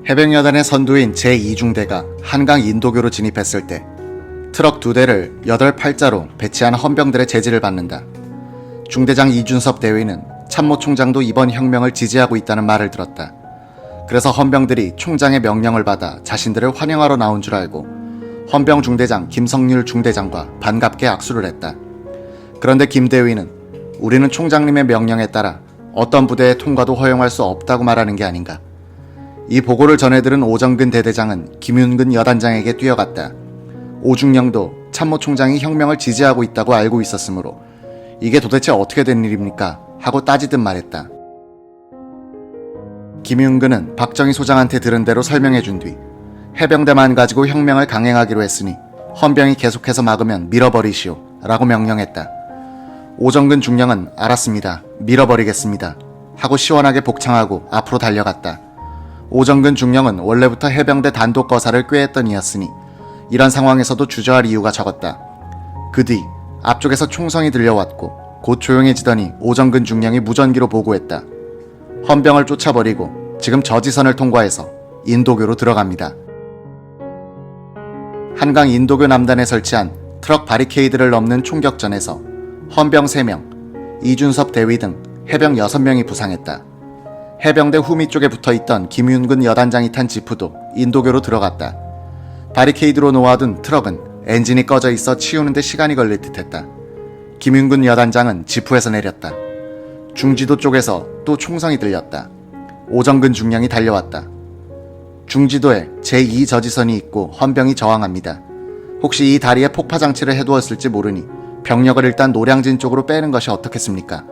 해병여단의 선두인 제2중대가 한강 인도교로 진입했을 때 트럭 2대를 8팔자로 배치한 헌병들의 제지를 받는다. 중대장 이준섭 대위는 참모총장도 이번 혁명을 지지하고 있다는 말을 들었다. 그래서 헌병들이 총장의 명령을 받아 자신들을 환영하러 나온 줄 알고 헌병 중대장 김성률 중대장과 반갑게 악수를 했다. 그런데 김 대위는 우리는 총장님의 명령에 따라 어떤 부대의 통과도 허용할 수 없다고 말하는 게 아닌가. 이 보고를 전해들은 오정근 대대장은 김윤근 여단장에게 뛰어갔다. 오중령도 참모총장이 혁명을 지지하고 있다고 알고 있었으므로 이게 도대체 어떻게 된 일입니까? 하고 따지듯 말했다. 김윤근은 박정희 소장한테 들은 대로 설명해준 뒤 해병대만 가지고 혁명을 강행하기로 했으니 헌병이 계속해서 막으면 밀어버리시오 라고 명령했다. 오정근 중령은 알았습니다. 밀어버리겠습니다. 하고 시원하게 복창하고 앞으로 달려갔다. 오정근 중령은 원래부터 해병대 단독 거사를 꾀했던 이였으니 이런 상황에서도 주저할 이유가 적었다. 그 뒤 앞쪽에서 총성이 들려왔고 곧 조용해지더니 오정근 중령이 무전기로 보고했다. 헌병을 쫓아버리고 지금 저지선을 통과해서 인도교로 들어갑니다. 한강 인도교 남단에 설치한 트럭 바리케이드를 넘는 총격전에서 헌병 3명, 이준섭 대위 등 해병 6명이 부상했다. 해병대 후미 쪽에 붙어있던 김윤근 여단장이 탄 지프도 인도교로 들어갔다. 바리케이드로 놓아둔 트럭은 엔진이 꺼져 있어 치우는데 시간이 걸릴 듯했다. 김윤근 여단장은 지프에서 내렸다. 중지도 쪽에서 또 총성이 들렸다. 오정근 중령이 달려왔다. 중지도에 제2저지선이 있고 헌병이 저항합니다. 혹시 이 다리에 폭파장치를 해두었을지 모르니 병력을 일단 노량진 쪽으로 빼는 것이 어떻겠습니까?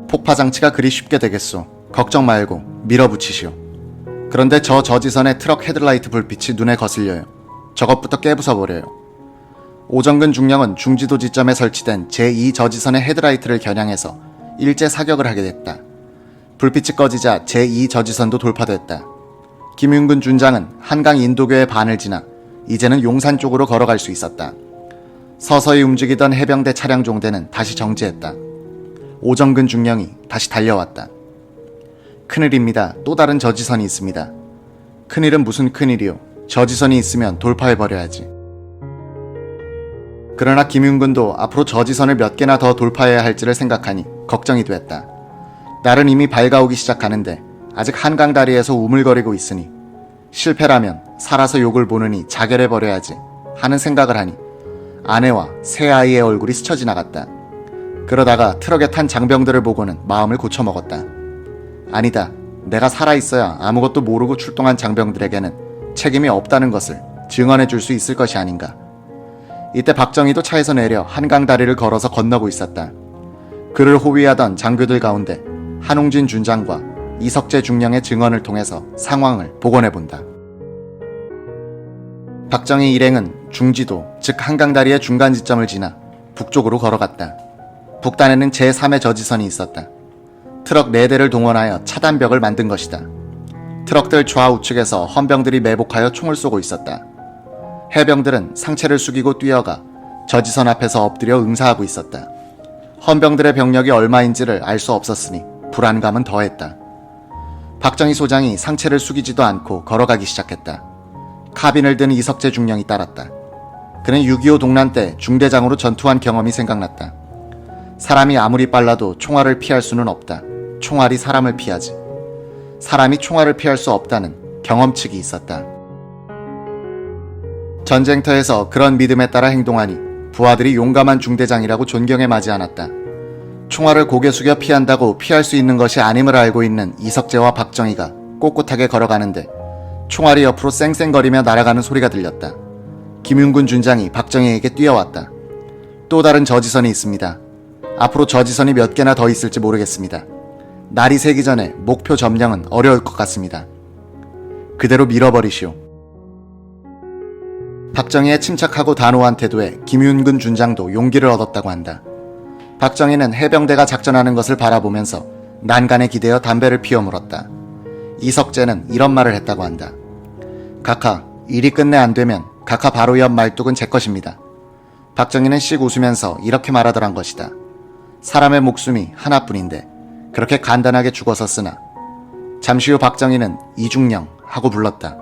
폭파장치가 그리 쉽게 되겠소. 걱정 말고 밀어붙이시오. 그런데 저 저지선의 트럭 헤드라이트 불빛이 눈에 거슬려요. 저것부터 깨부숴버려요. 오정근 중령은 중지도 지점에 설치된 제2저지선의 헤드라이트를 겨냥해서 일제 사격을 하게 됐다. 불빛이 꺼지자 제2저지선도 돌파됐다. 김윤근 준장은 한강 인도교의 반을 지나 이제는 용산 쪽으로 걸어갈 수 있었다. 서서히 움직이던 해병대 차량 종대는 다시 정지했다. 오정근 중령이 다시 달려왔다. 큰일입니다. 또 다른 저지선이 있습니다. 큰일은 무슨 큰일이요. 저지선이 있으면 돌파해버려야지. 그러나 김윤근도 앞으로 저지선을 몇 개나 더 돌파해야 할지를 생각하니 걱정이 됐다. 날은 이미 밝아오기 시작하는데 아직 한강 다리에서 우물거리고 있으니 실패라면 살아서 욕을 보느니 자결해버려야지 하는 생각을 하니 아내와 새 아이의 얼굴이 스쳐 지나갔다. 그러다가 트럭에 탄 장병들을 보고는 마음을 고쳐먹었다. 아니다. 내가 살아있어야 아무것도 모르고 출동한 장병들에게는 책임이 없다는 것을 증언해줄 수 있을 것이 아닌가. 이때 박정희도 차에서 내려 한강 다리를 걸어서 건너고 있었다. 그를 호위하던 장교들 가운데 한웅진 준장과 이석재 중령의 증언을 통해서 상황을 복원해본다. 박정희 일행은 중지도, 즉 한강다리의 중간 지점을 지나 북쪽으로 걸어갔다. 북단에는 제3의 저지선이 있었다. 트럭 4대를 동원하여 차단벽을 만든 것이다. 트럭들 좌우측에서 헌병들이 매복하여 총을 쏘고 있었다. 해병들은 상체를 숙이고 뛰어가 저지선 앞에서 엎드려 응사하고 있었다. 헌병들의 병력이 얼마인지를 알 수 없었으니 불안감은 더했다. 박정희 소장이 상체를 숙이지도 않고 걸어가기 시작했다. 카빈을 든 이석재 중령이 따랐다. 그는 6.25 동란 때 중대장으로 전투한 경험이 생각났다. 사람이 아무리 빨라도 총알을 피할 수는 없다. 총알이 사람을 피하지. 사람이 총알을 피할 수 없다는 경험칙이 있었다. 전쟁터에서 그런 믿음에 따라 행동하니 부하들이 용감한 중대장이라고 존경에 마지 않았다. 총알을 고개 숙여 피한다고 피할 수 있는 것이 아님을 알고 있는 이석재와 박정희가 꼿꼿하게 걸어가는데 총알이 옆으로 쌩쌩거리며 날아가는 소리가 들렸다. 김윤근 준장이 박정희에게 뛰어왔다. 또 다른 저지선이 있습니다. 앞으로 저지선이 몇 개나 더 있을지 모르겠습니다. 날이 새기 전에 목표 점령은 어려울 것 같습니다. 그대로 밀어버리시오. 박정희의 침착하고 단호한 태도에 김윤근 준장도 용기를 얻었다고 한다. 박정희는 해병대가 작전하는 것을 바라보면서 난간에 기대어 담배를 피워 물었다. 이석재는 이런 말을 했다고 한다. 각하, 일이 끝내 안 되면 각하 바로 옆 말뚝은 제 것입니다. 박정희는 씩 웃으면서 이렇게 말하더란 것이다. 사람의 목숨이 하나뿐인데 그렇게 간단하게 죽어서 쓰나 잠시 후 박정희는 이중령 하고 불렀다.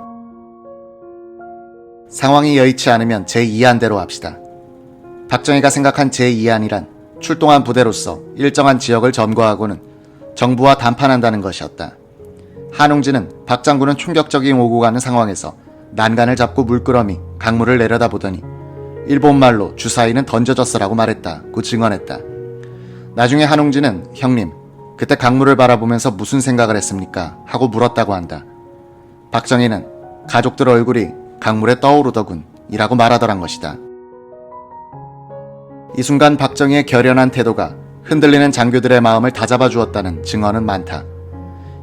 상황이 여의치 않으면 제2안대로 합시다. 박정희가 생각한 제2안이란 출동한 부대로서 일정한 지역을 점거하고는 정부와談判한다는 것이었다. 한웅진은 박 장군은 충격적인 오고 가는 상황에서 난간을 잡고 물끄러미 강물을 내려다보더니 일본말로 주사위는 던져졌어라고 말했다고 증언했다. 나중에 한웅진은 형님, 그때 강물을 바라보면서 무슨 생각을 했습니까? 하고 물었다고 한다. 박정희는 가족들 얼굴이 강물에 떠오르더군 이라고 말하더란 것이다. 이 순간 박정희의 결연한 태도가 흔들리는 장교들의 마음을 다잡아 주었다는 증언은 많다.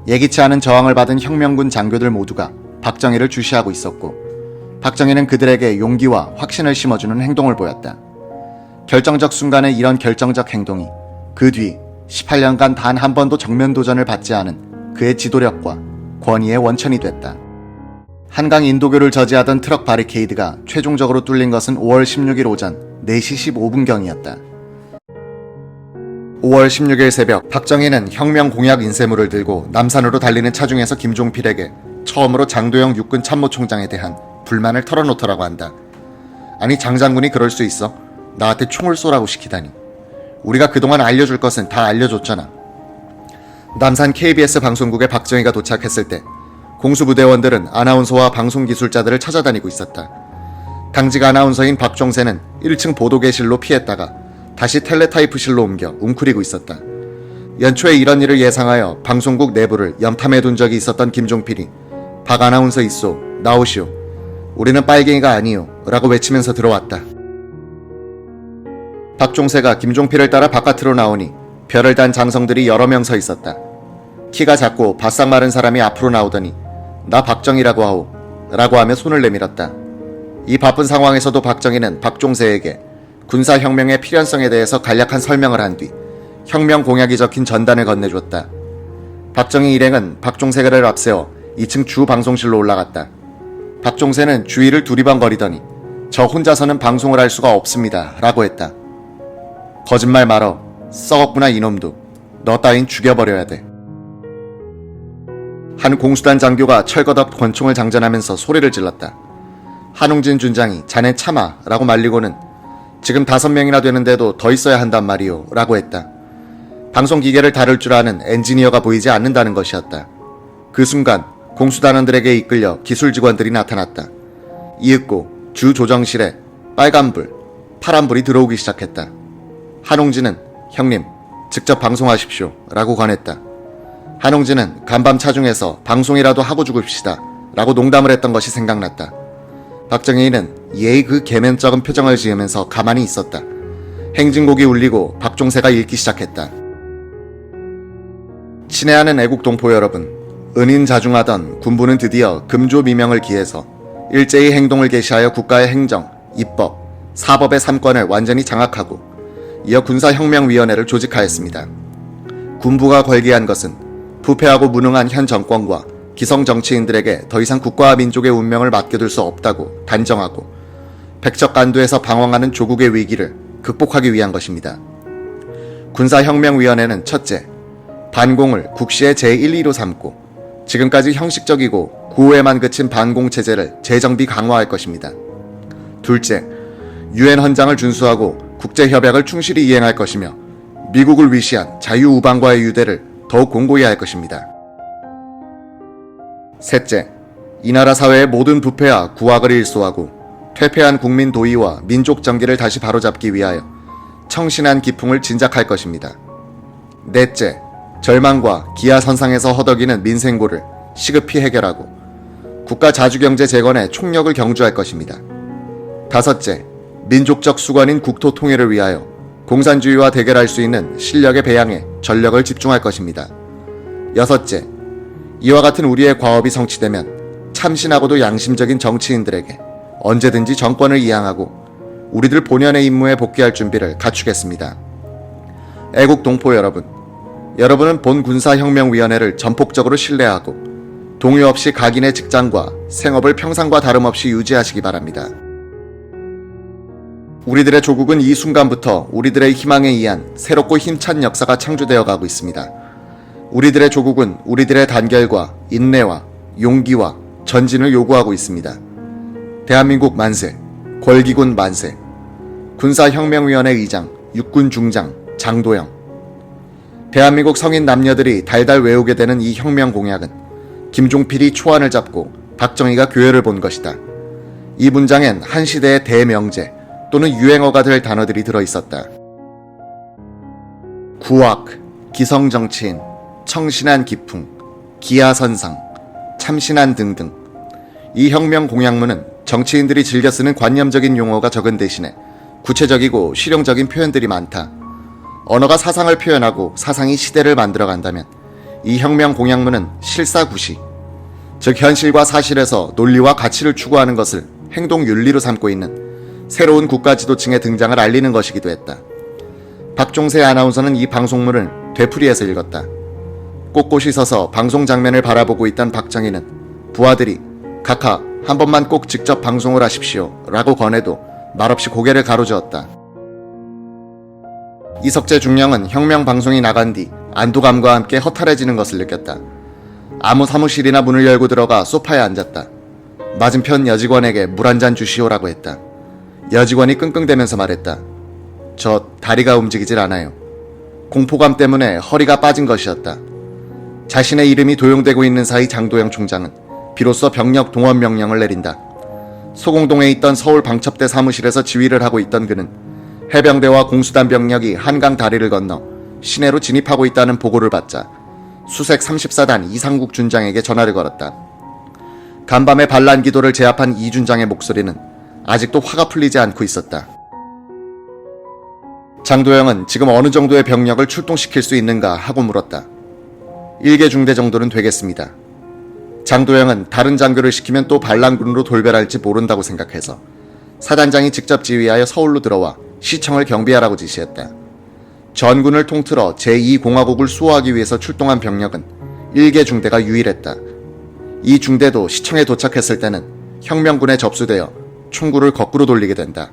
예기치 않은 저항을 받은 혁명군 장교들 모두가 박정희를 주시하고 있었고 박정희는 그들에게 용기와 확신을 심어주는 행동을 보였다. 결정적 순간에 이런 결정적 행동이 그 뒤 18년간 단 한 번도 정면 도전을 받지 않은 그의 지도력과 권위의 원천이 됐다. 한강 인도교를 저지하던 트럭 바리케이드가 최종적으로 뚫린 것은 5월 16일 오전 4시 15분경이었다. 5월 16일 새벽 박정희는 혁명 공약 인쇄물을 들고 남산으로 달리는 차 중에서 김종필에게 처음으로 장도영 육군 참모총장에 대한 불만을 털어놓더라고 한다. 아니 장장군이 그럴 수 있어? 나한테 총을 쏘라고 시키다니. 우리가 그동안 알려줄 것은 다 알려줬잖아. 남산 KBS 방송국에 박정희가 도착했을 때 공수부대원들은 아나운서와 방송기술자들을 찾아다니고 있었다. 당직 아나운서인 박종세는 1층 보도계실로 피했다가 다시 텔레타이프실로 옮겨 웅크리고 있었다. 연초에 이런 일을 예상하여 방송국 내부를 염탐해둔 적이 있었던 김종필이 박 아나운서 있소, 나오시오. 우리는 빨갱이가 아니요 라고 외치면서 들어왔다. 박종세가 김종필을 따라 바깥으로 나오니 별을 단 장성들이 여러 명 서 있었다. 키가 작고 바싹 마른 사람이 앞으로 나오더니 나 박정희라고 하오 라고 하며 손을 내밀었다. 이 바쁜 상황에서도 박정희는 박종세에게 군사혁명의 필연성에 대해서 간략한 설명을 한 뒤 혁명 공약이 적힌 전단을 건네줬다. 박정희 일행은 박종세를 앞세워 2층 주 방송실로 올라갔다. 박종세는 주위를 두리번거리더니 저 혼자서는 방송을 할 수가 없습니다 라고 했다. 거짓말 말어. 썩었구나 이놈도. 너 따윈 죽여버려야 돼. 한 공수단 장교가 철거덕 권총을 장전하면서 소리를 질렀다. 한웅진 준장이 자네 참아 라고 말리고는 지금 5명이나 되는데도 더 있어야 한단 말이오 라고 했다. 방송기계를 다룰 줄 아는 엔지니어가 보이지 않는다는 것이었다. 그 순간 공수단원들에게 이끌려 기술직원들이 나타났다. 이윽고 주 조정실에 빨간불, 파란불이 들어오기 시작했다. 한웅진은 형님 직접 방송하십시오 라고 권했다. 한웅진은 간밤 차중에서 방송이라도 하고 죽읍시다 라고 농담을 했던 것이 생각났다. 박정희는 예의 그 개면적은 표정을 지으면서 가만히 있었다. 행진곡이 울리고 박종세가 읽기 시작했다. 친애하는 애국동포 여러분, 은인자중하던 군부는 드디어 금조미명을 기해서 일제히 행동을 개시하여 국가의 행정, 입법, 사법의 3권을 완전히 장악하고 이어 군사혁명위원회를 조직하였습니다. 군부가 걸기한 것은 부패하고 무능한 현 정권과 기성 정치인들에게 더 이상 국가와 민족의 운명을 맡겨둘 수 없다고 단정하고 백척간두에서 방황하는 조국의 위기를 극복하기 위한 것입니다. 군사혁명위원회는 첫째, 반공을 국시의 제1, 2로 삼고 지금까지 형식적이고 구호에만 그친 반공체제를 재정비 강화할 것입니다. 둘째, 유엔 헌장을 준수하고 국제협약을 충실히 이행할 것이며 미국을 위시한 자유우방과의 유대를 더욱 공고히 할 것입니다. 셋째, 이 나라 사회의 모든 부패와 구악을 일소하고 퇴폐한 국민 도의와 민족 정기를 다시 바로잡기 위하여 청신한 기풍을 진작할 것입니다. 넷째, 절망과 기하선상에서 허덕이는 민생고를 시급히 해결하고 국가 자주경제 재건에 총력을 경주할 것입니다. 다섯째, 민족적 수관인 국토 통일을 위하여 공산주의와 대결할 수 있는 실력의 배양에 전력을 집중할 것입니다. 여섯째, 이와 같은 우리의 과업이 성취되면 참신하고도 양심적인 정치인들에게 언제든지 정권을 이양하고 우리들 본연의 임무에 복귀할 준비를 갖추겠습니다. 애국 동포 여러분, 여러분은 본 군사혁명위원회를 전폭적으로 신뢰하고 동요 없이 각인의 직장과 생업을 평상과 다름없이 유지하시기 바랍니다. 우리들의 조국은 이 순간부터 우리들의 희망에 의한 새롭고 힘찬 역사가 창조되어 가고 있습니다. 우리들의 조국은 우리들의 단결과 인내와 용기와 전진을 요구하고 있습니다. 대한민국 만세, 권기군 만세, 군사혁명위원회 의장, 육군 중장, 장도영. 대한민국 성인 남녀들이 달달 외우게 되는 이 혁명 공약은 김종필이 초안을 잡고 박정희가 교회를 본 것이다. 이 문장엔 한 시대의 대명제 또는 유행어가 될 단어들이 들어있었다. 구악, 기성정치인, 청신한 기풍, 기하선상, 참신한 등등. 이 혁명 공약문은 정치인들이 즐겨 쓰는 관념적인 용어가 적은 대신에 구체적이고 실용적인 표현들이 많다. 언어가 사상을 표현하고 사상이 시대를 만들어간다면 이 혁명 공약문은 실사구시, 즉 현실과 사실에서 논리와 가치를 추구하는 것을 행동 윤리로 삼고 있는 새로운 국가 지도층의 등장을 알리는 것이기도 했다. 박종세 아나운서는 이 방송문을 되풀이해서 읽었다. 꼿꼿이 서서 방송 장면을 바라보고 있던 박정희는 부하들이 각하 한 번만 꼭 직접 방송을 하십시오 라고 권해도 말없이 고개를 가로저었다. 이석재 중령은 혁명 방송이 나간 뒤 안도감과 함께 허탈해지는 것을 느꼈다. 아무 사무실이나 문을 열고 들어가 소파에 앉았다. 맞은편 여직원에게 물 한 잔 주시오라고 했다. 여직원이 끙끙대면서 말했다. 저 다리가 움직이질 않아요. 공포감 때문에 허리가 빠진 것이었다. 자신의 이름이 도용되고 있는 사이 장도영 총장은 비로소 병력 동원 명령을 내린다. 소공동에 있던 서울 방첩대 사무실에서 지휘를 하고 있던 그는 해병대와 공수단 병력이 한강 다리를 건너 시내로 진입하고 있다는 보고를 받자 수색 34단 이상국 준장에게 전화를 걸었다. 간밤에 반란 기도를 제압한 이 준장의 목소리는 아직도 화가 풀리지 않고 있었다. 장도영은 지금 어느 정도의 병력을 출동시킬 수 있는가 하고 물었다. 1개 중대 정도는 되겠습니다. 장도영은 다른 장교를 시키면 또 반란군으로 돌변할지 모른다고 생각해서 사단장이 직접 지휘하여 서울로 들어와 시청을 경비하라고 지시했다. 전군을 통틀어 제2공화국을 수호하기 위해서 출동한 병력은 1개 중대가 유일했다. 이 중대도 시청에 도착했을 때는 혁명군에 접수되어 총구를 거꾸로 돌리게 된다.